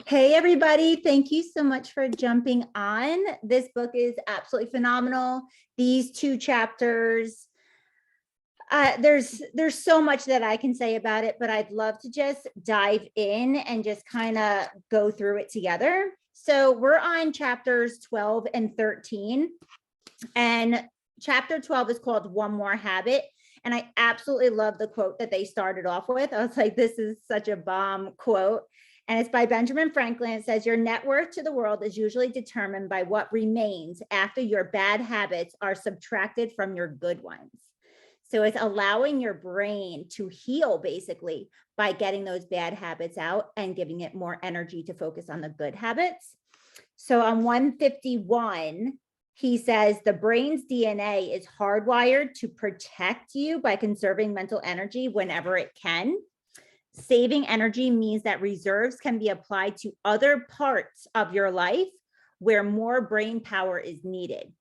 Hey, everybody. Thank you so much for jumping on. This book is absolutely phenomenal. These two chapters, there's so much that I can say about it, but I'd love to just dive in and just kind of go through it together. So we're on chapters 12 and 13, and chapter 12 is called One More Habit. And I absolutely love the quote that they started off with. I was like, this is such a bomb quote. And it's by Benjamin Franklin. It says, your net worth to the world is usually determined by what remains after your bad habits are subtracted from your good ones. So it's allowing your brain to heal basically by getting those bad habits out and giving it more energy to focus on the good habits. So on 151, he says the brain's DNA is hardwired to protect you by conserving mental energy whenever it can. Saving energy means that reserves can be applied to other parts of your life where more brain power is needed.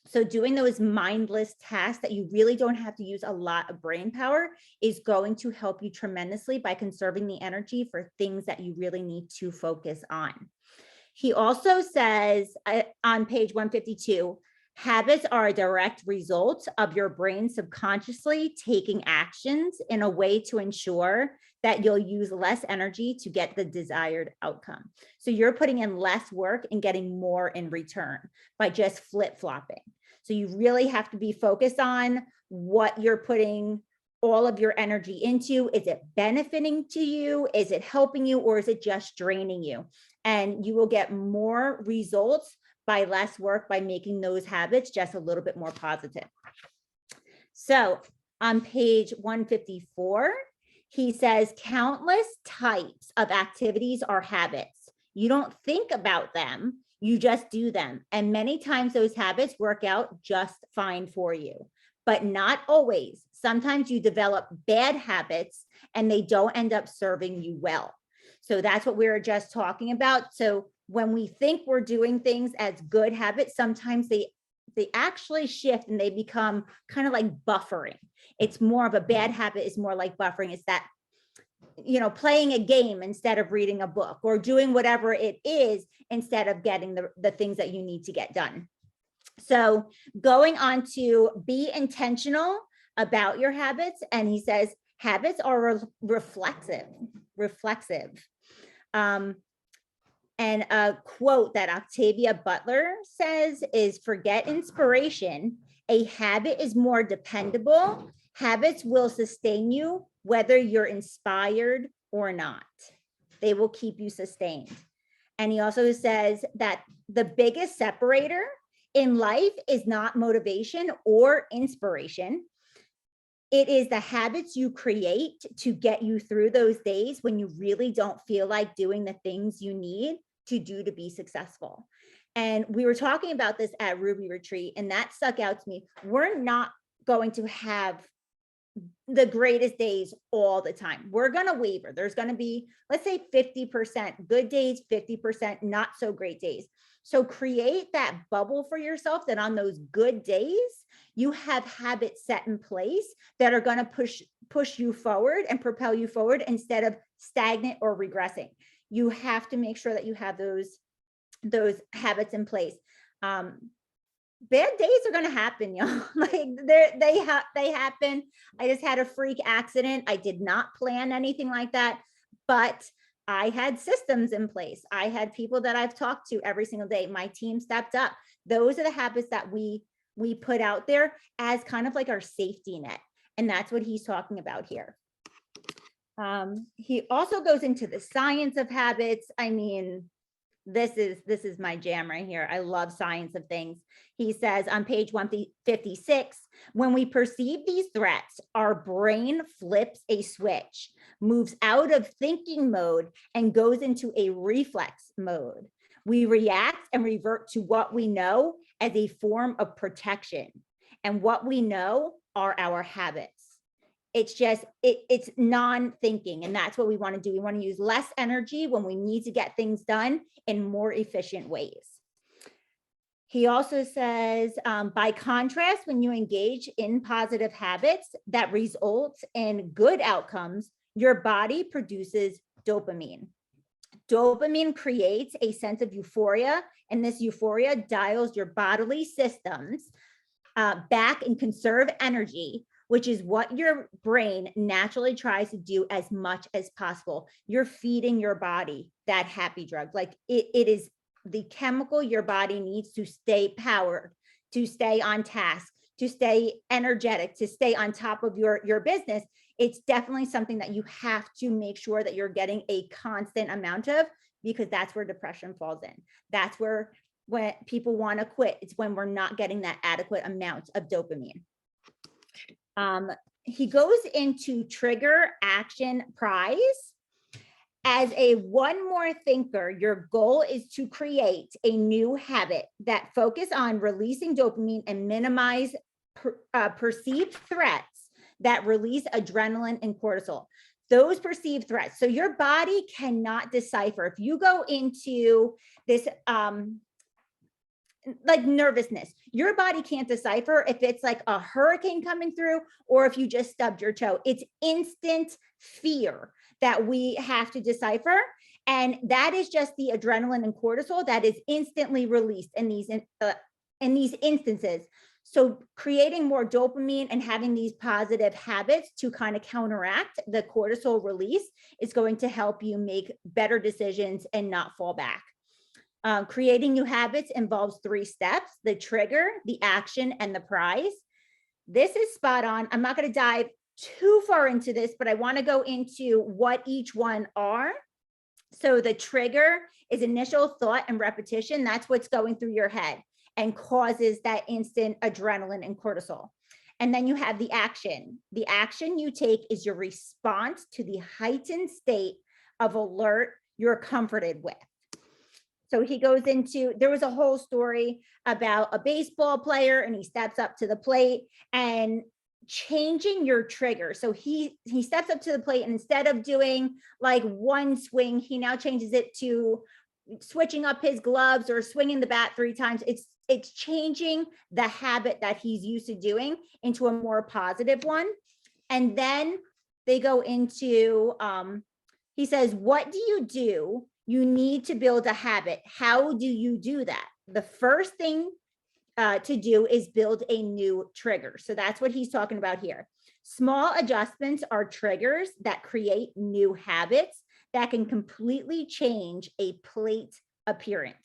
So doing those mindless tasks that you really don't have to use a lot of brain power is going to help you tremendously by conserving the energy for things that you really need to focus on. He also says on page 152, habits are a direct result of your brain subconsciously taking actions in a way to ensure that you'll use less energy to get the desired outcome. So you're putting in less work and getting more in return by just flip-flopping. So you really have to be focused on what you're putting all of your energy into. Is it benefiting to you? Is it helping you? Or is it just draining you? And you will get more results by less work by making those habits just a little bit more positive. So on page 154, he says countless types of activities are habits. You don't think about them, you just do them. And many times those habits work out just fine for you, but not always. Sometimes you develop bad habits and they don't end up serving you well. So that's what we were just talking about. So when we think we're doing things as good habits, sometimes they actually shift and they become kind of like buffering. It's more of a bad habit is more like buffering. It's that, playing a game instead of reading a book, or doing whatever it is instead of getting the things that you need to get done. So going on to be intentional about your habits. And he says, habits are reflexive. And a quote that Octavia Butler says is, forget inspiration. A habit is more dependable. Habits will sustain you whether you're inspired or not. They will keep you sustained. And he also says that the biggest separator in life is not motivation or inspiration. It is the habits you create to get you through those days when you really don't feel like doing the things you need to do to be successful. And we were talking about this at Ruby Retreat, and that stuck out to me. We're not going to have the greatest days all the time. We're going to waver. There's going to be, let's say 50% good days, 50% not so great days. So create that bubble for yourself that on those good days, you have habits set in place that are going to push you forward and propel you forward instead of stagnant or regressing. You have to make sure that you have those habits in place. Bad days are going to happen, y'all. Like they happen. I just had a freak accident. I did not plan anything like that, but I had systems in place. I had people that I've talked to every single day. My team stepped up. Those are the habits that we put out there as kind of like our safety net. And that's what he's talking about here. He also goes into the science of habits. I mean, this is my jam right here. I love science of things. He says on page 156, when we perceive these threats, our brain flips a switch, moves out of thinking mode and goes into a reflex mode. We react and revert to what we know as a form of protection. And what we know are our habits. It's just, it's non-thinking. And that's what we want to do. We want to use less energy when we need to get things done in more efficient ways. He also says, by contrast, when you engage in positive habits that result in good outcomes, your body produces dopamine. Dopamine creates a sense of euphoria, and this euphoria dials your bodily systems back and conserve energy, which is what your brain naturally tries to do as much as possible. You're feeding your body that happy drug. Like it is the chemical your body needs to stay powered, to stay on task, to stay energetic, to stay on top of your business. It's definitely something that you have to make sure that you're getting a constant amount of, because that's where depression falls in. That's where when people want to quit, it's when we're not getting that adequate amount of dopamine. He goes into trigger, action, prize. As a one more thinker, your goal is to create a new habit that focus on releasing dopamine and minimize perceived threats that release adrenaline and cortisol. Those perceived threats. So your body cannot decipher. If you go into this like nervousness, your body can't decipher if it's like a hurricane coming through or if you just stubbed your toe. It's instant fear that we have to decipher. And that is just the adrenaline and cortisol that is instantly released in these instances. So creating more dopamine and having these positive habits to kind of counteract the cortisol release is going to help you make better decisions and not fall back. Creating new habits involves 3 steps: the trigger, the action, and the prize. This is spot on. I'm not going to dive too far into this, but I want to go into what each one are. So the trigger is initial thought and repetition. That's what's going through your head and causes that instant adrenaline and cortisol. And then you have the action. The action you take is your response to the heightened state of alert you're comforted with. So he goes into, there was a whole story about a baseball player and he steps up to the plate and changing your trigger. So he steps up to the plate and instead of doing like one swing, he now changes it to switching up his gloves or swinging the bat 3 times. It's changing the habit that he's used to doing into a more positive one. And then they go into, he says, what do you do? You need to build a habit. How do you do that? The first thing to do is build a new trigger. So that's what he's talking about here. Small adjustments are triggers that create new habits that can completely change a plate appearance.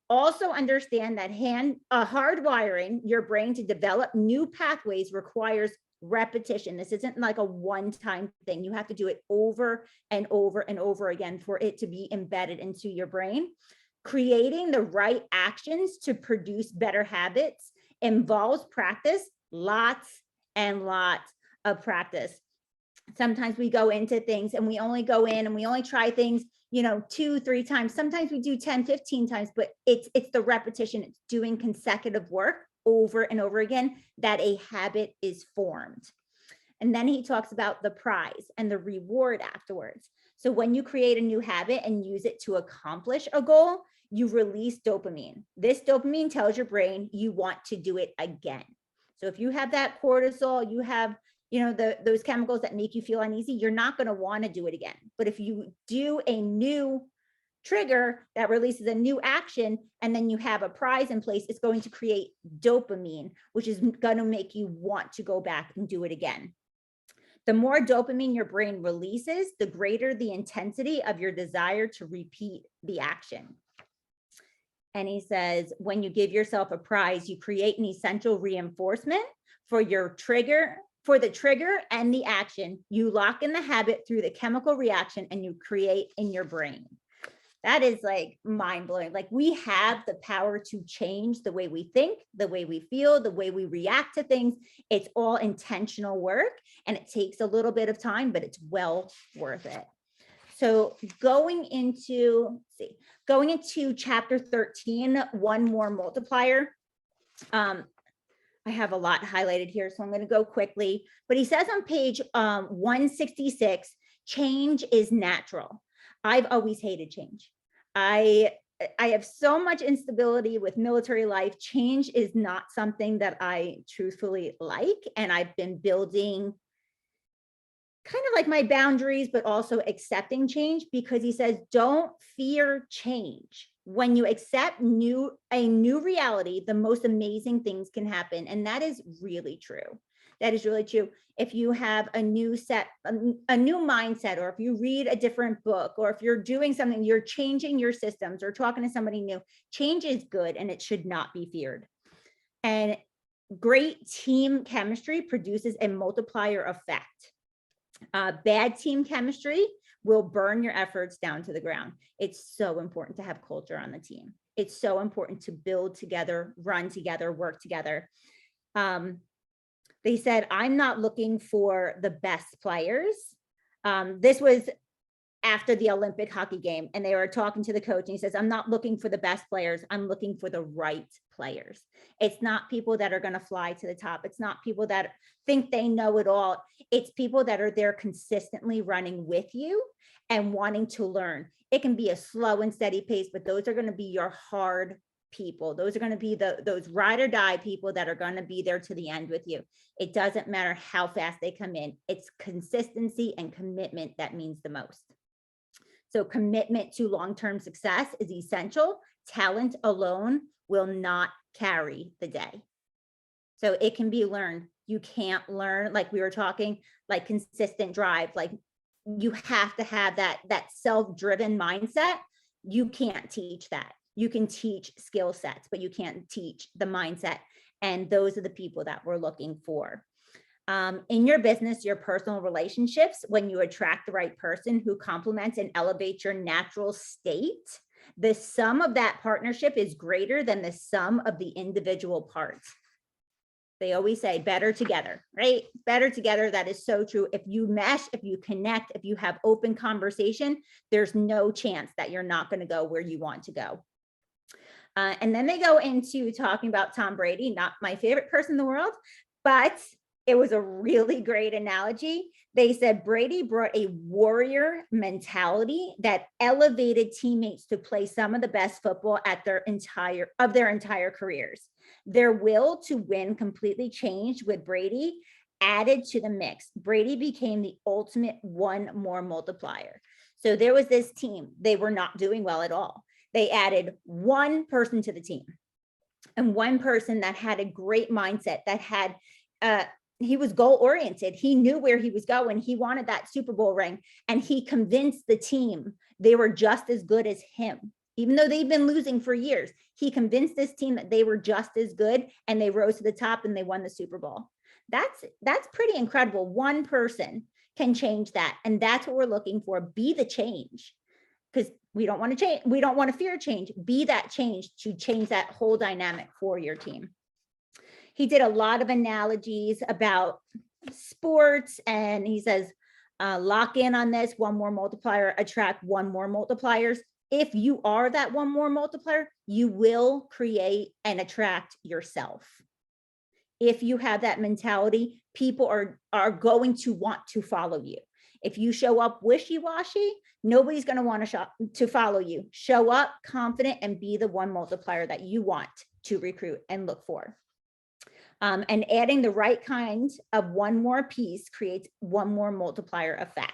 Also understand that hardwiring your brain to develop new pathways requires repetition. This isn't like a one-time thing. You have to do it over and over and over again for it to be embedded into your brain. Creating the right actions to produce better habits involves practice, lots and lots of practice. Sometimes we go into things and we only go in and we only try things, 2-3 times. Sometimes we do 10, 15 times, but it's the repetition. It's doing consecutive work over and over again that a habit is formed. And then he talks about the prize and the reward afterwards. So when you create a new habit and use it to accomplish a goal, you release dopamine. This dopamine tells your brain you want to do it again. So if you have that cortisol, you have, those chemicals that make you feel uneasy, you're not going to want to do it again. But if you do a new trigger that releases a new action, and then you have a prize in place, it's going to create dopamine, which is going to make you want to go back and do it again. The more dopamine your brain releases, the greater the intensity of your desire to repeat the action. And he says, when you give yourself a prize, you create an essential reinforcement for your trigger, for the trigger and the action. You lock in the habit through the chemical reaction and you create in your brain. That is like mind blowing. Like we have the power to change the way we think, the way we feel, the way we react to things. It's all intentional work and it takes a little bit of time, but it's well worth it. So going into chapter 13, one more multiplier. I have a lot highlighted here, so I'm going to go quickly, but he says on page 166, change is natural. I've always hated change. I have so much instability with military life. Change is not something that I truthfully like. And I've been building kind of like my boundaries, but also accepting change, because he says, don't fear change. When you accept a new reality, the most amazing things can happen. And that is really true. That is really true. If you have a new mindset, or if you read a different book, or if you're doing something, you're changing your systems or talking to somebody new, change is good and it should not be feared. And great team chemistry produces a multiplier effect. Bad team chemistry will burn your efforts down to the ground. It's so important to have culture on the team. It's so important to build together, run together, work together. They said, I'm not looking for the best players. This was after the Olympic hockey game, and they were talking to the coach, and he says, I'm not looking for the best players. I'm looking for the right players. It's not people that are going to fly to the top. It's not people that think they know it all. It's people that are there consistently running with you and wanting to learn. It can be a slow and steady pace, but those are going to be your hard people. Those are going to be those ride or die people that are going to be there to the end with you. It doesn't matter how fast they come in. It's consistency and commitment that means the most. So commitment to long-term success is essential. Talent alone will not carry the day. So it can be learned. You can't learn, like we were talking, like consistent drive. Like you have to have that self-driven mindset. You can't teach that. You can teach skill sets, but you can't teach the mindset. And those are the people that we're looking for. In your business, your personal relationships, when you attract the right person who complements and elevates your natural state, the sum of that partnership is greater than the sum of the individual parts. They always say better together, right? Better together. That is so true. If you mesh, if you connect, if you have open conversation, there's no chance that you're not going to go where you want to go. And then they go into talking about Tom Brady, not my favorite person in the world, but it was a really great analogy. They said Brady brought a warrior mentality that elevated teammates to play some of the best football at their entire careers. Their will to win completely changed with Brady added to the mix. Brady became the ultimate one more multiplier. So there was this team. They were not doing well at all. They added one person to the team, and one person that had a great mindset, that had he was goal oriented. He knew where he was going. He wanted that Super Bowl ring, and he convinced the team they were just as good as him. Even though they've been losing for years, he convinced this team that they were just as good, and they rose to the top and they won the Super Bowl. That's pretty incredible. One person can change that. And that's what we're looking for. Be the change, because we don't want to change. We don't want to fear change. Be that change to change that whole dynamic for your team. He did a lot of analogies about sports, and he says, lock in on this: one more multiplier, attract one more multipliers. If you are that one more multiplier, you will create and attract yourself. If you have that mentality, people are going to want to follow you. If you show up wishy-washy, nobody's going to want to follow you. Show up confident and be the one multiplier that you want to recruit and look for. And adding the right kind of one more piece creates one more multiplier effect.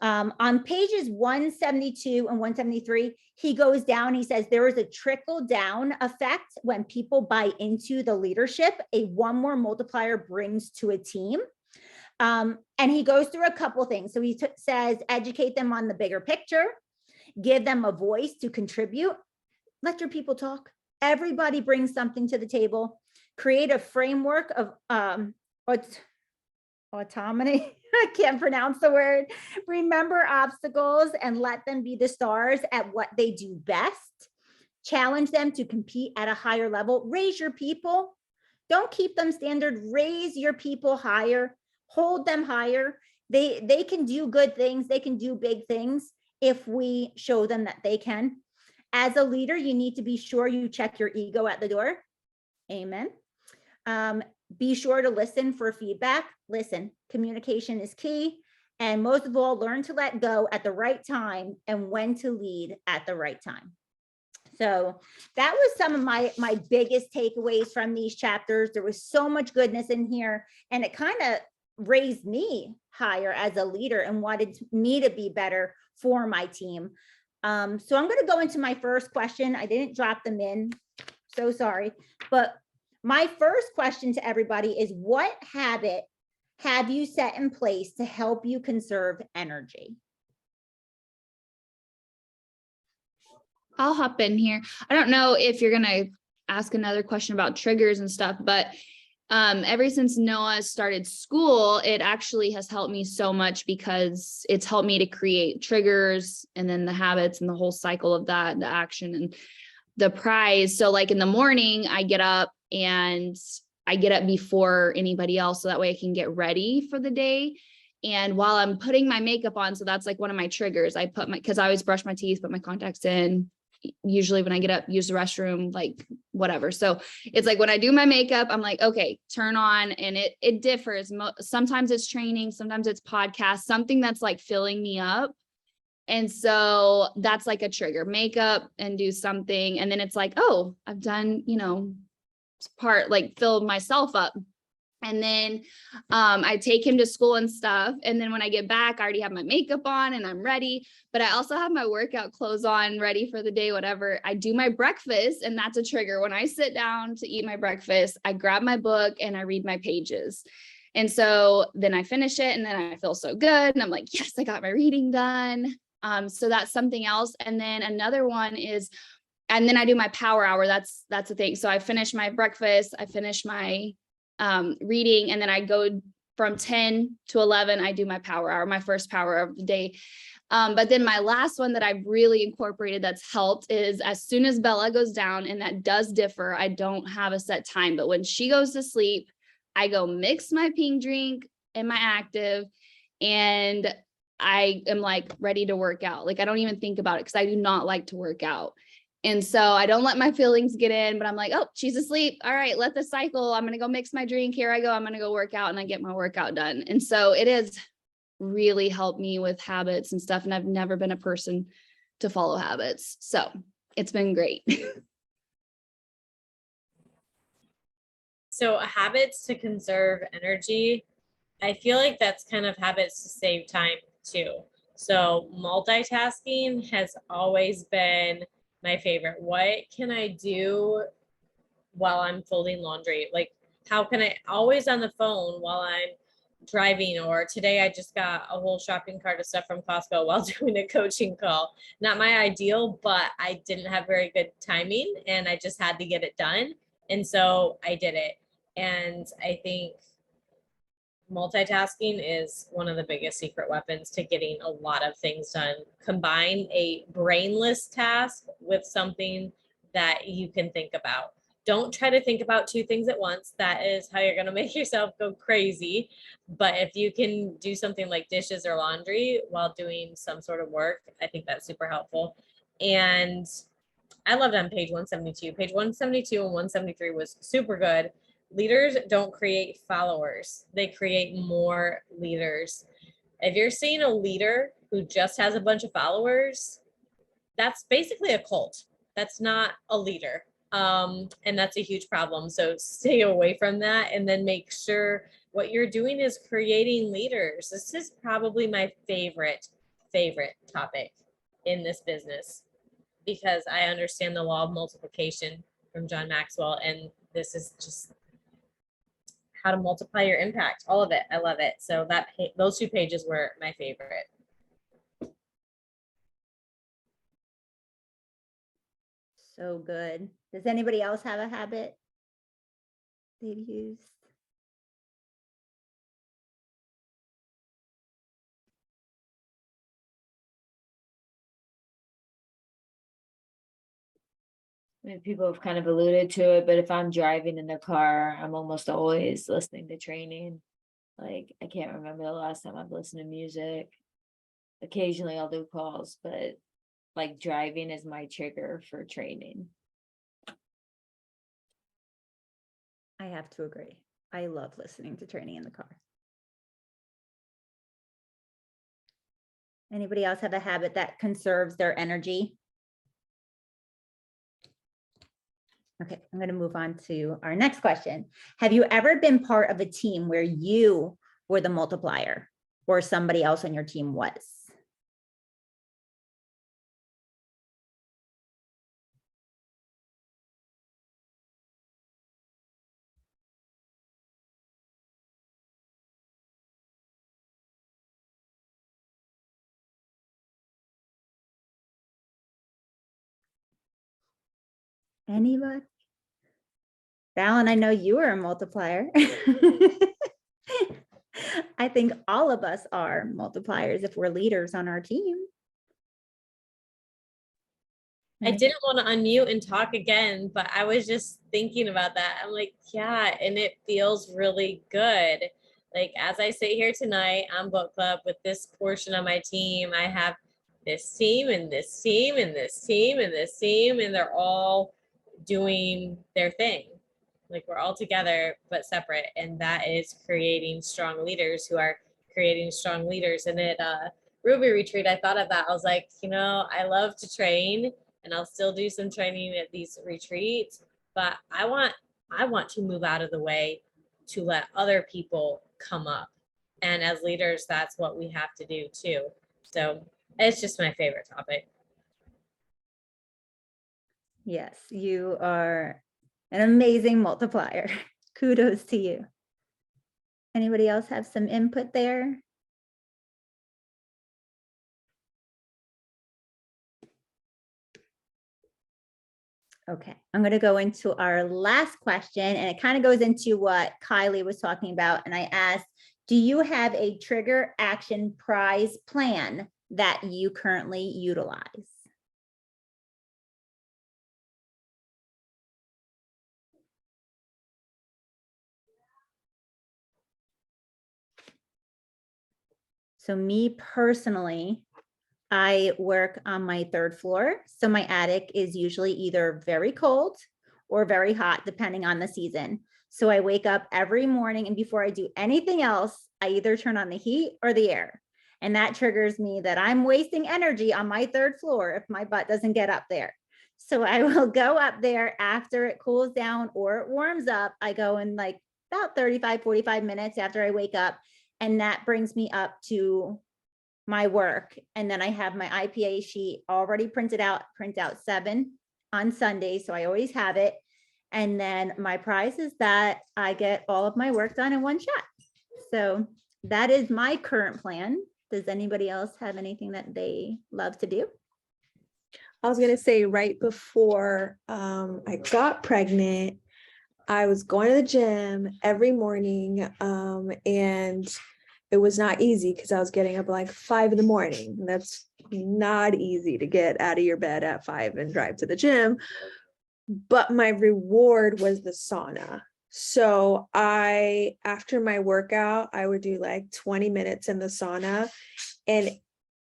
On pages 172 and 173, he goes down, he says there is a trickle down effect when people buy into the leadership a one more multiplier brings to a team. And he goes through a couple things. So he says, educate them on the bigger picture, give them a voice to contribute, let your people talk. Everybody brings something to the table. Create a framework of autonomy. I can't pronounce the word. Remember obstacles and let them be the stars at what they do best. Challenge them to compete at a higher level. Raise your people. Don't keep them standard. Raise your people higher. Hold them higher. They can do good things. They can do big things if we show them that they can. As a leader, you need to be sure you check your ego at the door. Amen. Be sure to listen for feedback. Listen, communication is key. And most of all, learn to let go at the right time and when to lead at the right time. So that was some of my biggest takeaways from these chapters. There was so much goodness in here, and it kind of raised me higher as a leader and wanted me to be better for my team. So I'm going to go into my first question. I didn't drop them in, so sorry. But my first question to everybody is, what habit have you set in place to help you conserve energy? I'll hop in here. I don't know if you're going to ask another question about triggers and stuff, but ever since Noah started school, it actually has helped me so much because it's helped me to create triggers and then the habits and the whole cycle of that, the action and the prize. So like in the morning, I get up before anybody else. So that way I can get ready for the day. And while I'm putting my makeup on, so that's like one of my triggers. Cause I always brush my teeth, put my contacts in. Usually when I get up, use the restroom, like whatever. So it's like when I do my makeup, I'm like, okay, turn on, and it differs. Sometimes it's training, sometimes it's podcast, something that's like filling me up. And so that's like a trigger, makeup and do something. And then it's like, oh, I've done, filled myself up. And then I take him to school and stuff. And then when I get back, I already have my makeup on and I'm ready, but I also have my workout clothes on, ready for the day, whatever. I do my breakfast, and that's a trigger. When I sit down to eat my breakfast, I grab my book and I read my pages. And so then I finish it and then I feel so good. And I'm like, yes, I got my reading done. So that's something else. And then another one is, and then I do my power hour. That's the thing. So I finish my breakfast, I finish my reading, and then I go from 10 to 11, I do my power hour, my first power hour of the day. But then my last one that I've really incorporated that's helped is as soon as Bella goes down, and that does differ, I don't have a set time, but when she goes to sleep, I go mix my pink drink and my active, and I am like ready to work out. Like I don't even think about it because I do not like to work out. And so I don't let my feelings get in, but I'm like, oh, she's asleep. All right, let the cycle. I'm going to go mix my drink. Here I go. I'm going to go work out, and I get my workout done. And so it has really helped me with habits and stuff. And I've never been a person to follow habits. So it's been great. So habits to conserve energy, I feel like that's kind of habits to save time too. So multitasking has always been my favorite. What can I do while I'm folding laundry? Like, how can I always on the phone while I'm driving? Or today I just got a whole shopping cart of stuff from Costco while doing a coaching call. Not my ideal, but I didn't have very good timing and I just had to get it done. And so I did it. And I think multitasking is one of the biggest secret weapons to getting a lot of things done. Combine a brainless task with something that you can think about. Don't try to think about two things at once. That is how you're going to make yourself go crazy. But if you can do something like dishes or laundry while doing some sort of work, I think that's super helpful. And I loved on page 172. Page 172 and 173 was super good. Leaders don't create followers, they create more leaders. If you're seeing a leader who just has a bunch of followers, that's basically a cult. That's not a leader. And that's a huge problem. So stay away from that, and then make sure what you're doing is creating leaders. This is probably my favorite topic in this business, because I understand the law of multiplication from John Maxwell, and this is just how to multiply your impact, all of it. I love it. So those 2 pages were my favorite. So good. Does anybody else have a habit they'd use? I mean, people have kind of alluded to it, but if I'm driving in the car, I'm almost always listening to training. Like, I can't remember the last time I've listened to music. Occasionally I'll do calls, but like driving is my trigger for training. I have to agree. I love listening to training in the car. Anybody else have a habit that conserves their energy? Okay, I'm going to move on to our next question. Have you ever been part of a team where you or the multiplier, or somebody else on your team was? Anybody? Fallon, I know you are a multiplier. I think all of us are multipliers if we're leaders on our team. I didn't want to unmute and talk again, but I was just thinking about that. I'm like, yeah, and it feels really good. Like, as I sit here tonight on book club with this portion of my team, I have this team and this team and this team and this team, and they're all doing their thing. Like, we're all together but separate, and that is creating strong leaders who are creating strong leaders. And at Ruby Retreat, I thought of that. I was like, I love to train, and I'll still do some training at these retreats, but I want to move out of the way to let other people come up. And as leaders, that's what we have to do too. So it's just my favorite topic. Yes, you are an amazing multiplier. Kudos to you. Anybody else have some input there? Okay, I'm going to go into our last question, and it kind of goes into what Kylie was talking about. And I asked, do you have a trigger action prize plan that you currently utilize? So me personally, I work on my third floor. So my attic is usually either very cold or very hot, depending on the season. So I wake up every morning, and before I do anything else, I either turn on the heat or the air. And that triggers me that I'm wasting energy on my third floor if my butt doesn't get up there. So I will go up there after it cools down or it warms up. I go in like about 35, 45 minutes after I wake up. And that brings me up to my work. And then I have my IPA sheet already printed out, print out 7 on Sunday. So I always have it. And then my prize is that I get all of my work done in one shot. So that is my current plan. Does anybody else have anything that they love to do? I was going to say right before I got pregnant, I was going to the gym every morning, and it was not easy because I was getting up at like 5 a.m. That's not easy to get out of your bed at 5 and drive to the gym. But my reward was the sauna. So after my workout, I would do like 20 minutes in the sauna, and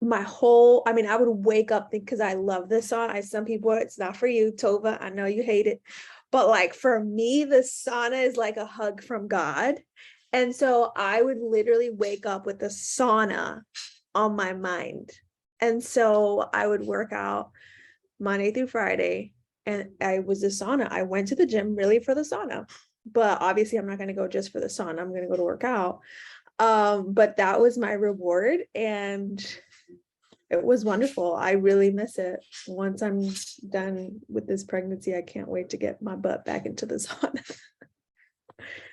I would wake up because I love the sauna. Some people, it's not for you, Tova. I know you hate it. But like for me, the sauna is like a hug from God. And so I would literally wake up with the sauna on my mind. And so I would work out Monday through Friday, and I was the sauna. I went to the gym really for the sauna, but obviously I'm not going to go just for the sauna. I'm going to go to work out. But that was my reward, and it was wonderful. I really miss it. Once I'm done with this pregnancy, I can't wait to get my butt back into the sauna.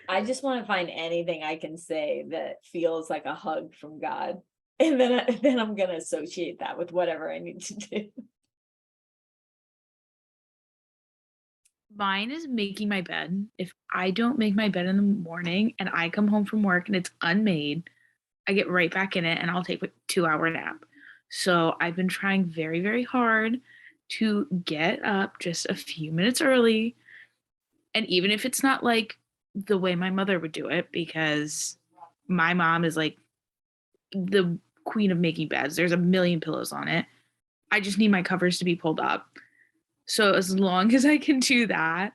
I just want to find anything I can say that feels like a hug from God. And then I'm going to associate that with whatever I need to do. Mine is making my bed. If I don't make my bed in the morning and I come home from work and it's unmade, I get right back in it and I'll take a 2-hour nap. So I've been trying very, very hard to get up just a few minutes early. And even if it's not like the way my mother would do it, because my mom is like the queen of making beds. There's a million pillows on it. I just need my covers to be pulled up. So as long as I can do that,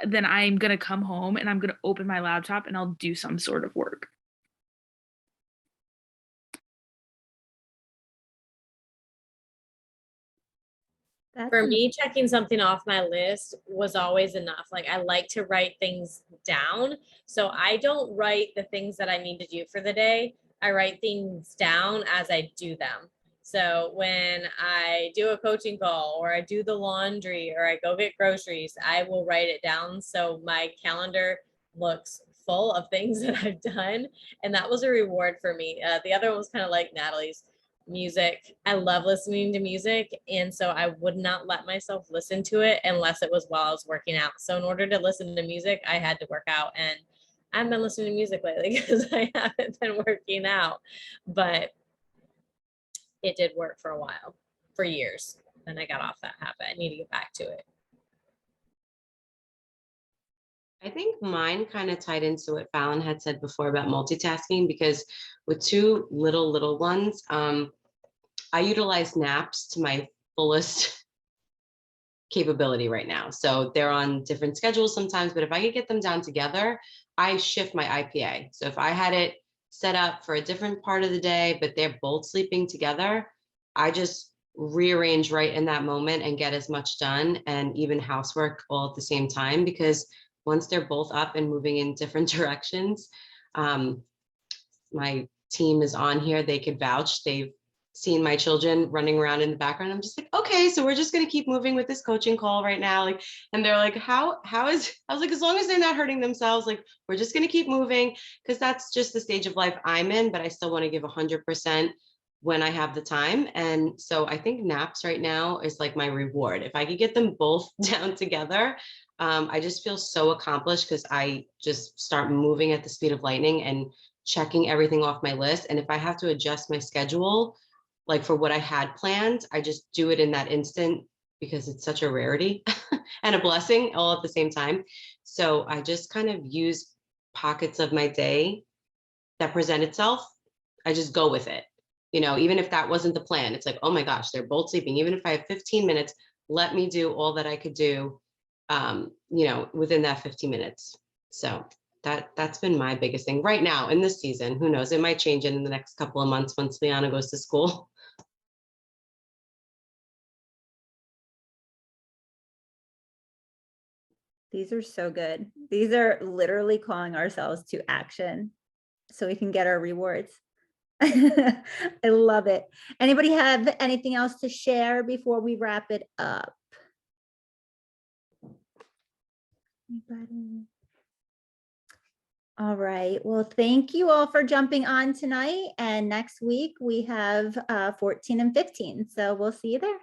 then I'm going to come home and I'm going to open my laptop and I'll do some sort of work. That's For me, checking something off my list was always enough. Like I like to write things down. So I don't write the things that I need to do for the day. I write things down as I do them. So when I do a coaching call or I do the laundry or I go get groceries, I will write it down so my calendar looks full of things that I've done. And that was a reward for me. The other one was kind of like Natalie's. Music. I love listening to music. And so I would not let myself listen to it unless it was while I was working out. So in order to listen to music, I had to work out. And I haven't been listening to music lately because I haven't been working out. But it did work for a while, for years. Then I got off that habit. I need to get back to it. I think mine kind of tied into what Fallon had said before about multitasking, because with two little ones, I utilize naps to my fullest capability right now. So they're on different schedules sometimes, but if I could get them down together, I shift my IPA. So if I had it set up for a different part of the day, but they're both sleeping together, I just rearrange right in that moment and get as much done, and even housework all at the same time, because once they're both up and moving in different directions, my team is on here, they could vouch. They've seen my children running around in the background. I'm just like, okay, so we're just gonna keep moving with this coaching call right now. Like, and they're like, how is, I was like, as long as they're not hurting themselves, like, we're just gonna keep moving, because that's just the stage of life I'm in, but I still want to give 100% when I have the time. And so I think naps right now is like my reward. If I could get them both down together, I just feel so accomplished, because I just start moving at the speed of lightning and checking everything off my list. And if I have to adjust my schedule, like for what I had planned, I just do it in that instant, because it's such a rarity and a blessing all at the same time. So I just kind of use pockets of my day that present itself. I just go with it. You know, even if that wasn't the plan, it's like, oh my gosh, they're both sleeping. Even if I have 15 minutes, let me do all that I could do, you know, within that 15 minutes. So that's been my biggest thing right now in this season. Who knows? It might change in the next couple of months once Liana goes to school. These are so good. These are literally calling ourselves to action so we can get our rewards. I love it. Anybody have anything else to share before we wrap it up? Anybody? All right. Well, thank you all for jumping on tonight. And next week we have 14 and 15. So we'll see you there.